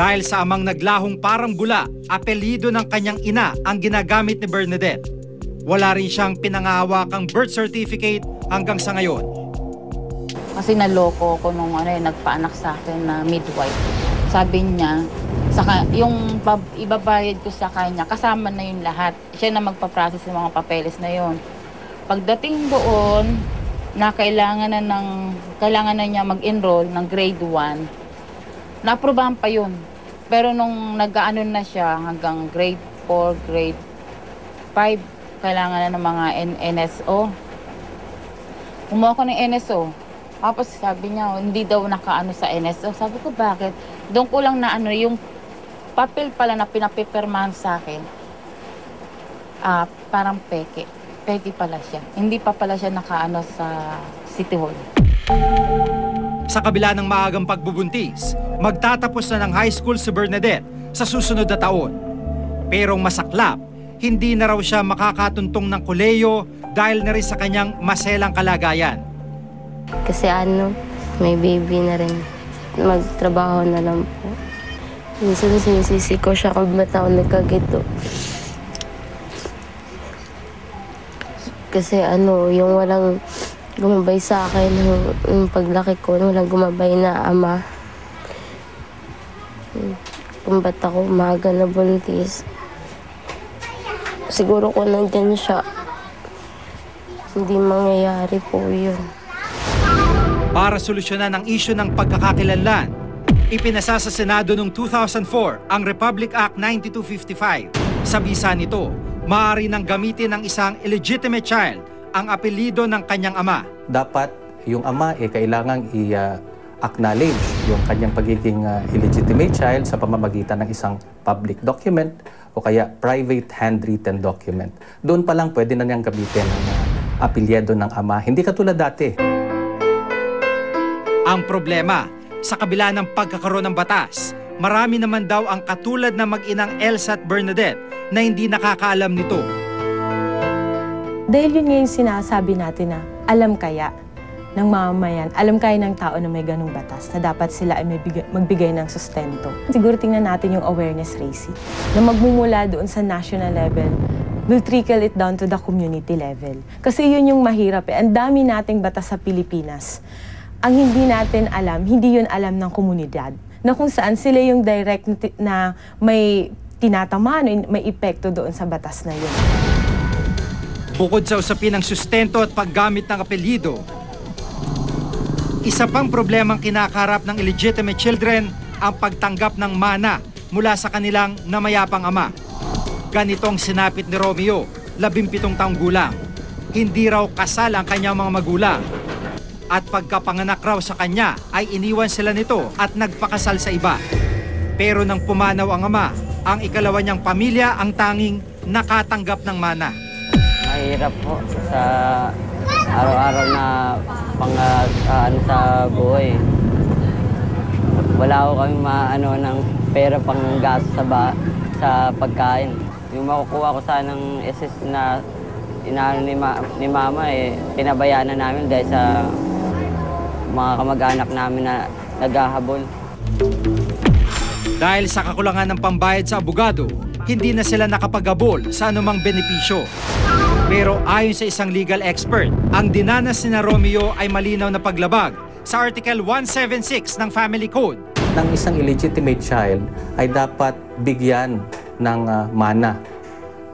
Dahil sa amang naglahong parang bula, apelyido ng kanyang ina ang ginagamit ni Bernadette. Wala rin siyang pinangahawakang birth certificate hanggang sa ngayon. Kasi naloko ko nung nagpaanak sa akin na midwife. Sabi niya, yung ibabayad ko sa kanya, kasama na yun lahat. Siya na magpa-process ng mga papeles na yun. Pagdating doon, kailangan na niya mag-enroll ng grade 1. Na-aprobahan pa yun. Pero nung nag-ano na siya hanggang grade 4, grade 5, kailangan na ng mga NSO. Kumuha ko ng NSO. Tapos sabi niya, hindi daw nakaano sa NSO. Sabi ko, bakit? Doon ko lang na yung papel pala na pinapipirmahan sa akin, parang peke. Peke pala siya. Hindi pa pala siya nakaano sa City Hall. Sa kabila ng maagang pagbubuntis, magtatapos na ng high school si Bernadette sa susunod na taon. Pero masaklap, hindi na raw siya makakatuntong ng kolehiyo dahil na rin sa kanyang maselang kalagayan. Kasi may baby na rin. Magtrabaho na lang po. Minsan sinisisi ko siya kung ba't ako nagkagito. Kasi yung walang gumabay sa akin yung paglaki ko, walang gumabay na ama. Kung ba't ako umaga na buntis. Siguro kung nandyan siya, hindi mangyayari po yun. Para solusyonan ang isyu ng pagkakakilanlan, ipinasa sa Senado noong 2004 ang Republic Act 9255. Sa bisa nito, maaari nang gamitin ng isang illegitimate child ang apelyido ng kanyang ama. Dapat yung ama kailangang i-acknowledge yung kanyang pagiging illegitimate child sa pamamagitan ng isang public document o kaya private handwritten document. Doon pa lang pwede na niyang gamitin ang apelyido ng ama. Hindi katulad dati. Ang problema, sa kabila ng pagkakaroon ng batas, marami naman daw ang katulad na mag-inang Elsa at Bernadette na hindi nakakaalam nito. Dahil yun nga yung sinasabi natin na alam kaya ng mamamayan, alam kaya ng tao na may ganung batas na dapat sila ay magbigay ng sustento. Siguro tingnan natin yung awareness raising na magmumula doon sa national level, will trickle it down to the community level. Kasi yun yung mahirap Ang dami nating batas sa Pilipinas. Ang hindi natin alam, hindi yun alam ng komunidad. Na kung saan sila yung direct na may tinatamaan, may epekto doon sa batas na yun. Bukod sa usapin ng sustento at paggamit ng apelyido, isa pang problemang kinakaharap ng illegitimate children ang pagtanggap ng mana mula sa kanilang namayapang ama. Ganito ang sinapit ni Romeo, 17 taong gulang. Hindi raw kasal ang kanyang mga magulang. At pagkapanganak raw sa kanya ay iniwan sila nito at nagpakasal sa iba. Pero nang pumanaw ang ama, ang ikalawa niyang pamilya ang tanging nakatanggap ng mana. Mahirap po sa araw-araw na sa buhay. Wala ko kami ng pera pang gasto sa pagkain. Yung makukuha ko sanang SS na inaano ni mama pinabayaan na namin dahil sa mga kamag-anak namin na naghahabol. Dahil sa kakulangan ng pambayad sa abogado, hindi na sila nakapaghabol sa anumang benepisyo. Pero ayon sa isang legal expert, ang dinanas ni Romeo ay malinaw na paglabag sa Article 176 ng Family Code. Ng isang illegitimate child ay dapat bigyan ng mana.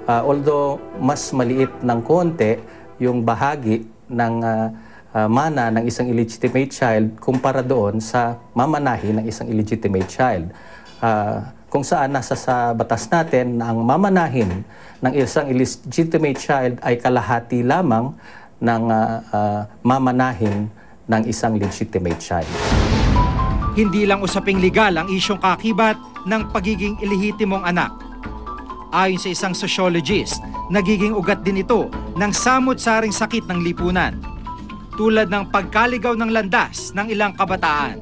Although mas maliit ng konti yung bahagi ng mana ng isang illegitimate child kumpara doon sa mamanahin ng isang illegitimate child. Kung saan nasa sa batas natin na ang mamanahin ng isang illegitimate child ay kalahati lamang ng mamanahin ng isang legitimate child. Hindi lang usaping legal ang isyong kakibat ng pagiging ilihitimong anak. Ayon sa isang sociologist, nagiging ugat din ito ng samot-saring sakit ng lipunan, tulad ng pagkaligaw ng landas ng ilang kabataan.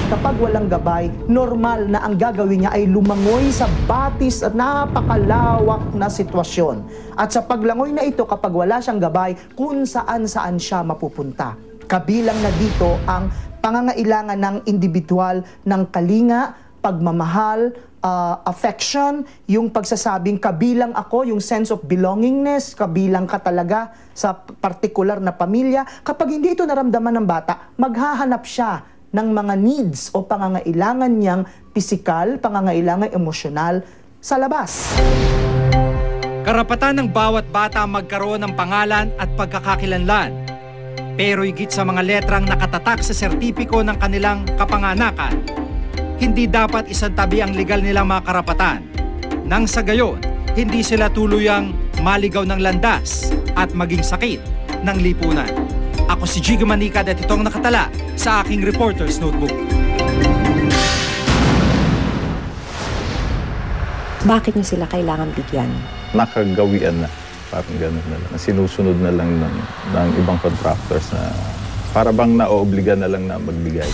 Kapag walang gabay, normal na ang gagawin niya ay lumangoy sa batis at napakalawak na sitwasyon. At sa paglangoy na ito, kapag wala siyang gabay, kung saan-saan siya mapupunta. Kabilang na dito ang pangangailangan ng individual ng kalinga, pagmamahal, affection, yung pagsasabing kabilang ako, yung sense of belongingness, kabilang ka talaga sa particular na pamilya. Kapag hindi ito naramdaman ng bata, maghahanap siya ng mga needs o pangangailangan niyang pisikal, pangangailangan emosyonal sa labas. Karapatan ng bawat bata magkaroon ng pangalan at pagkakakilanlan. Pero higit sa mga letrang nakatatak sa sertipiko ng kanilang kapanganakan, hindi dapat isantabi ang legal nilang mga karapatan. Nang sa gayon, hindi sila tuluyang maligaw ng landas at maging sakit ng lipunan. Ako si Jigo Manicad at itong nakatala sa aking Reporter's Notebook. Bakit niyo sila kailangan bigyan? Nakagawian na. Parang gano'n na lang. Sinusunod na lang ng ibang contractors na para bang naoobliga na lang na magbigay.